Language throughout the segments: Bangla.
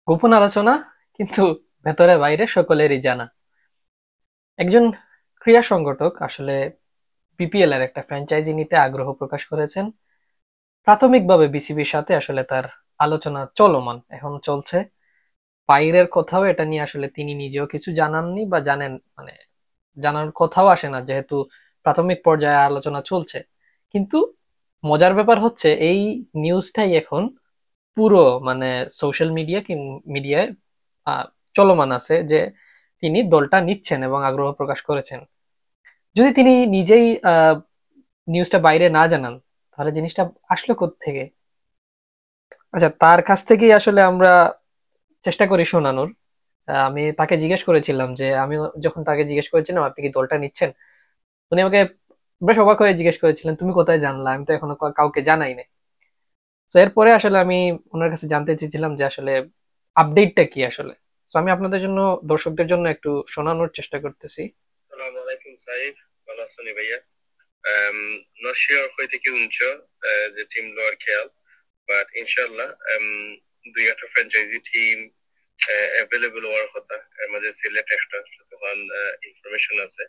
গোপন আলোচনা, কিন্তু ভেতরে বাইরে সকলেরই জানা। একজন ক্রীড়া সংগঠক আসলে বিপিএল এর একটা ফ্র্যাঞ্চাইজি নিতে আগ্রহ প্রকাশ করেছেন। প্রাথমিকভাবে বিসিবির সাথে আসলে তার আলোচনা চলমান, এখন চলছে। বাইরের কথাও এটা নিয়ে আসলে তিনি নিজেও কিছু জানাননি বা জানেন, মানে জানার কথাও আসে না, যেহেতু প্রাথমিক পর্যায়ে আলোচনা চলছে। কিন্তু মজার ব্যাপার হচ্ছে এই নিউজটাই এখন পুরো, মানে সোশ্যাল মিডিয়া কি মিডিয়ায় আহ, চলমান আছে যে তিনি দলটা নিচ্ছেন এবং আগ্রহ প্রকাশ করেছেন। যদি তিনি নিজেই নিউজটা বাইরে না জানান, তাহলে জিনিসটা আসলো থেকে? আচ্ছা, তার কাছ থেকেই আসলে আমরা চেষ্টা করি শোনানোর। আমি তাকে জিজ্ঞেস করেছিলাম যে, আমি যখন তাকে জিজ্ঞেস করেছিলাম আপনি কি দলটা নিচ্ছেন, উনি আমাকে বেশ অবাক হয়ে জিজ্ঞেস করেছিলেন, তুমি কোথায় জানলা, আমি তো এখনো কাউকে জানাই নাই। তো এরপরে আসলে আমি ওনার কাছে জানতে চেয়েছিলাম যে আসলে আপডেটটা কি আসলে। তো আমি আপনাদের জন্য, দর্শকদের জন্য একটু শোনানোর চেষ্টা করতেছি। আসসালামু আলাইকুম সাইফ, ভালো আছেন ভাইয়া? নট শিওর হইতে কি উনছো যে টিম লোয়ার খেয়াল, বাট ইনশাল্লাহ দুই একটা ফ্র্যাঞ্চাইজি টিম অ্যাভেলেবল হওয়ার কথা। এর মাঝে সিলেক্ট একটা তখন ইনফরমেশন আছে।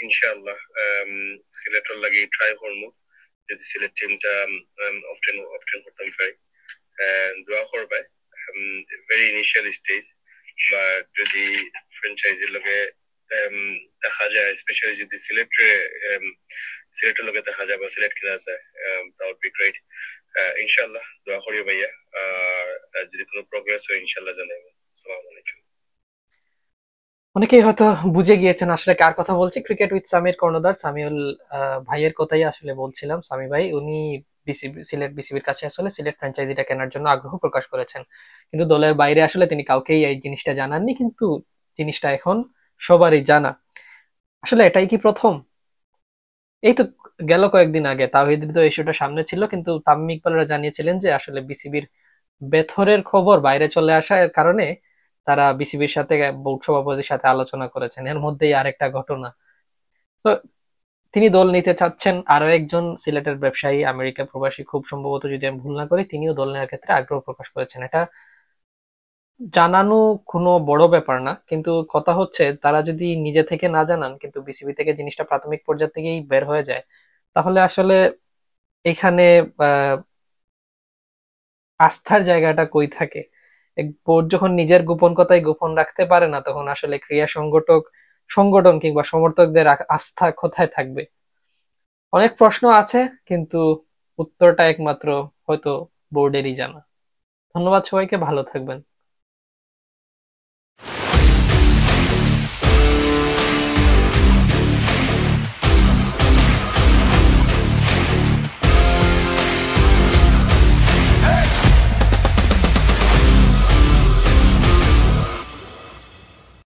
ইনশাল্লাহ সিলেক্টর লাগি ট্রাই করবো, যদি সিলেক্ট টিমটা অপটেন অপটেন করতাম পারি। দোয়া করবে, ভেরি ইনিশিয়াল স্টেজ। বা যদি ফ্র্যাঞ্চাইজির লগে দেখা যায়, স্পেশালি যদি সিলেক্টের লগে দেখা যায় বা সিলেক্ট করা যায়, that would be great. ইনশাল্লাহ দোয়া করি ভাইয়া। আর যদি কোনো প্রোগ্রেস হয় ইনশাল্লাহ জানাবো। আসসালামু আলাইকুম। অনেকেই হয়তো বুঝে গিয়েছেন আসলে কার কথা বলছি। ক্রিকেট উইথ সামির কর্ণধার সামিউল ভাইয়ের কথাই আসলে বলছিলাম। সামি ভাই উনি বিসিবির কাছে আসলে সিলেট ফ্র্যাঞ্চাইজিটা কেনার জন্য আগ্রহ প্রকাশ করেছেন, কিন্তু দলের বাইরে আসলে তিনি কাউকেই এই জিনিসটা জানাননি। কিন্তু জিনিসটা এখন সবারই জানা। আসলে এটাই কি প্রথম? এই তো গেল কয়েকদিন আগে তাওহিদের তো ইস্যুটা সামনে ছিল, কিন্তু তামিম ইকবালরা জানিয়েছিলেন যে আসলে বিসিবির বেথরের খবর বাইরে চলে আসার কারণে তারা বিসিবির সাথে, বোর্ড সভাপতির সাথে আলোচনা করেছেন। এর মধ্যেই আরেকটা ঘটনা। তো তিনি দল নিতে চাচ্ছেন। আরো একজন সিলেটের ব্যবসায়ী, আমেরিকা প্রবাসী খুব সম্ভবত, যদি আমি ভুল না করি, তিনিও দল নেওয়ার ক্ষেত্রে আগ্রহ প্রকাশ করেছেন। এটা জানানো কোনো বড় ব্যাপার না, কিন্তু কথা হচ্ছে তারা যদি নিজে থেকে না জানান, কিন্তু বিসিবি থেকে জিনিসটা প্রাথমিক পর্যায় থেকেই বের হয়ে যায়, তাহলে আসলে এখানে আহ, আস্থার জায়গাটা কই থাকে? এক বোর্ড যখন নিজের গোপন কথাই গোপন রাখতে পারে না, তখন আসলে ক্রীড়া সংগঠন কিংবা সমর্থকদের আস্থা কোথায় থাকবে? অনেক প্রশ্ন আছে, কিন্তু উত্তরটা একমাত্র হয়তো বোর্ডেরই জানা। ধন্যবাদ সবাইকে, ভালো থাকবেন।